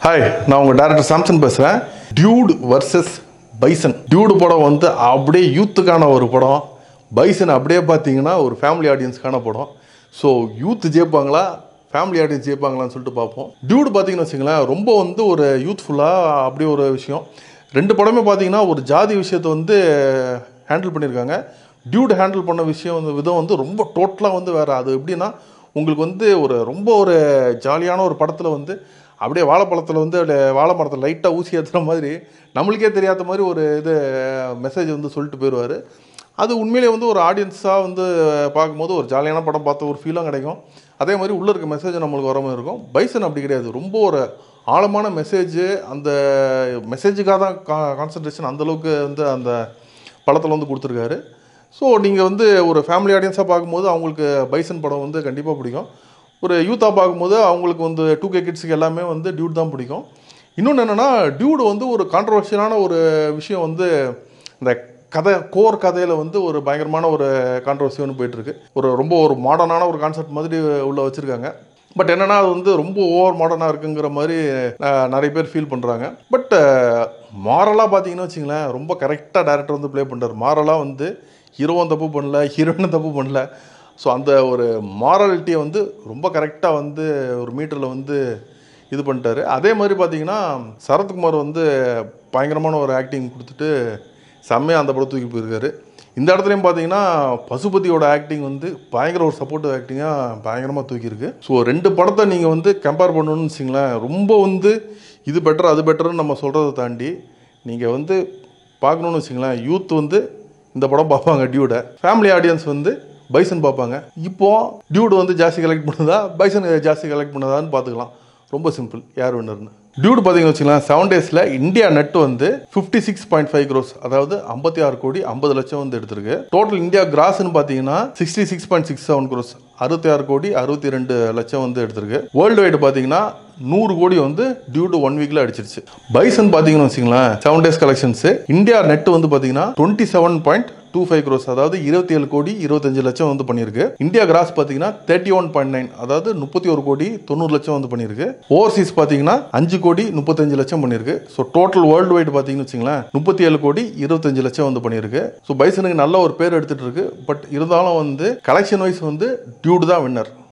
Hi, நான் உங்கள் director Samson பேசுகிறேன். Dude versus bison. டியூடு படம் வந்து அப்படியே யூத்துக்கான ஒரு படம். பைசன் அப்படியே பார்த்தீங்கன்னா ஒரு ஃபேமிலி ஆடியன்ஸ்க்கான படம். ஸோ யூத் ஜெயிப்பாங்களா, ஃபேமிலி ஆடியன்ஸ் ஜெயிப்பாங்களான்னு சொல்லிட்டு பார்ப்போம். டியூடு பார்த்தீங்கன்னு வச்சுங்களேன், ரொம்ப வந்து ஒரு யூத்ஃபுல்லாக அப்படி ஒரு விஷயம். ரெண்டு படமே பார்த்தீங்கன்னா ஒரு ஜாதி விஷயத்தை வந்து ஹேண்டில் பண்ணியிருக்காங்க. டியூட் ஹேண்டில் பண்ண விஷயம் வந்து விதம் வந்து ரொம்ப டோட்டலாக வந்து வேறு. அது எப்படின்னா, உங்களுக்கு வந்து ரொம்ப ஒரு ஜாலியான ஒரு படத்தில் வந்து அப்படியே வாழைப்பழத்தில் வந்து வாழை மரத்தில் லைட்டாக ஊசி ஏற்றுற மாதிரி நம்மளுக்கே தெரியாத மாதிரி ஒரு மெசேஜ் வந்து சொல்லிட்டு போயிடுவார். அது உண்மையிலே வந்து ஒரு ஆடியன்ஸாக வந்து பார்க்கும்போது ஒரு ஜாலியான படம் பார்த்த ஒரு ஃபீலும் கிடைக்கும். அதே மாதிரி உள்ளே இருக்க மெசேஜ் நம்மளுக்கு வர மாதிரி இருக்கும். பைசன் அப்படி கிடையாது. ரொம்ப ஒரு ஆழமான மெசேஜு. அந்த மெசேஜுக்காக தான் கான்சன்ட்ரேஷன் அந்தளவுக்கு வந்து அந்த படத்தில் வந்து கொடுத்துருக்காரு. ஸோ நீங்கள் வந்து ஒரு ஃபேமிலி ஆடியன்ஸாக பார்க்கும்போது அவங்களுக்கு பைசன் படம் வந்து கண்டிப்பாக பிடிக்கும். ஒரு யூத்தாக பார்க்கும்போது அவங்களுக்கு வந்து 2K கிட்ஸுக்கு எல்லாமே வந்து டியூட் தான் பிடிக்கும். இன்னொன்று என்னென்னா, டியூடு வந்து ஒரு கான்ட்ரவர்ஷியலான ஒரு விஷயம் வந்து இந்த கோர் கதையில் வந்து ஒரு பயங்கரமான ஒரு கான்ட்ரவர்சி ஒன்று போயிட்டுருக்கு. ரொம்ப ஒரு மாடர்னான ஒரு கான்செப்ட் மாதிரி உள்ளே வச்சுருக்காங்க. பட் என்னென்னா, அது வந்து ரொம்ப ஓவர் மாடர்னாக இருக்குங்கிற மாதிரி நிறைய பேர் ஃபீல் பண்ணுறாங்க. பட் மாரலாக பார்த்தீங்கன்னு வச்சிங்களேன், ரொம்ப கரெக்டாக டேரக்டர் வந்து ப்ளே பண்ணுறாரு. மாரலாக வந்து ஹீரோவும் தப்பு பண்ணல, ஹீரோயினும் தப்பு பண்ணல. ஸோ அந்த ஒரு மாரலிட்டியை வந்து ரொம்ப கரெக்டாக வந்து ஒரு மீட்டரில் வந்து இது பண்ணிட்டாரு. அதே மாதிரி பார்த்தீங்கன்னா, சரத்குமார் வந்து பயங்கரமான ஒரு ஆக்டிங் கொடுத்துட்டு செம்மையாக அந்த படம் தூக்கி போயிருக்காரு. இந்த இடத்துலையும் பார்த்தீங்கன்னா, பசுபதியோட ஆக்டிங் வந்து பயங்கர ஒரு சப்போர்ட்டிவ் ஆக்டிங்காக பயங்கரமாக தூக்கியிருக்கு. ஸோ ரெண்டு படத்தை நீங்கள் வந்து கம்பேர் பண்ணணும்னு வச்சிங்களேன், ரொம்ப வந்து இது பெட்டர் அது பெட்டர்னு நம்ம சொல்கிறத தாண்டி நீங்கள் வந்து பார்க்கணுன்னு வச்சிங்களேன், யூத் வந்து இந்த படம் பார்ப்பாங்க டியூடை, ஃபேமிலி ஆடியன்ஸ் வந்து பைசன் பார்ப்பாங்க. இப்போது டியூடு வந்து ஜாஸ்தி கலெக்ட் பண்ணுதா, பைசன் ஜாஸ்தி கலெக்ட் பண்ணுதான்னு பார்த்துக்கலாம். ரொம்ப சிம்பிள், யார் வின்னர்னு. டியூடு பார்த்தீங்கன்னு வச்சுக்கலாம், 7 டேஸில் இந்தியா நெட் வந்து 56.5 crores, அதாவது 56 கோடி 50 லட்சம் வந்து எடுத்திருக்கு. டோட்டல் இந்தியா கிராஸ்ன்னு பார்த்தீங்கன்னா 66.67 crores, 66 கோடி 62 லட்சம் வந்து எடுத்திருக்கு. வேர்ல்டு வைடு பார்த்தீங்கன்னா 100 கோடி வந்து டியூடு 1 வீக்ல அடிச்சிருச்சு. பைசன் பார்த்தீங்கன்னு வச்சுங்களேன், 7 டேஸ் கலெக்ஷன்ஸ் இந்தியா நெட் வந்து பார்த்தீங்கன்னா 27.25 crores, அதாவது 27 கோடி 25 லட்சம் வந்து பண்ணியிருக்கு. இந்தியா கிராஸ் பார்த்தீங்கன்னா 31.9, அதாவது 31 கோடி 90 லட்சம் வந்து பண்ணியிருக்கு. ஓவர்சீஸ் பார்த்தீங்கன்னா 5 கோடி 35 லட்சம் பண்ணியிருக்கு. ஸோ டோட்டல் வேர்ல்டு வைடு பார்த்தீங்கன்னு வச்சுங்களேன் 37 கோடி 25 லட்சம் வந்து பண்ணியிருக்கு. ஸோ பைசனுக்கு நல்ல ஒரு பேர் எடுத்துட்டு இருக்கு. பட் இருந்தாலும் வந்து கலெக்ஷன் வைஸ் வந்து டியூடு தான் வின்னர்.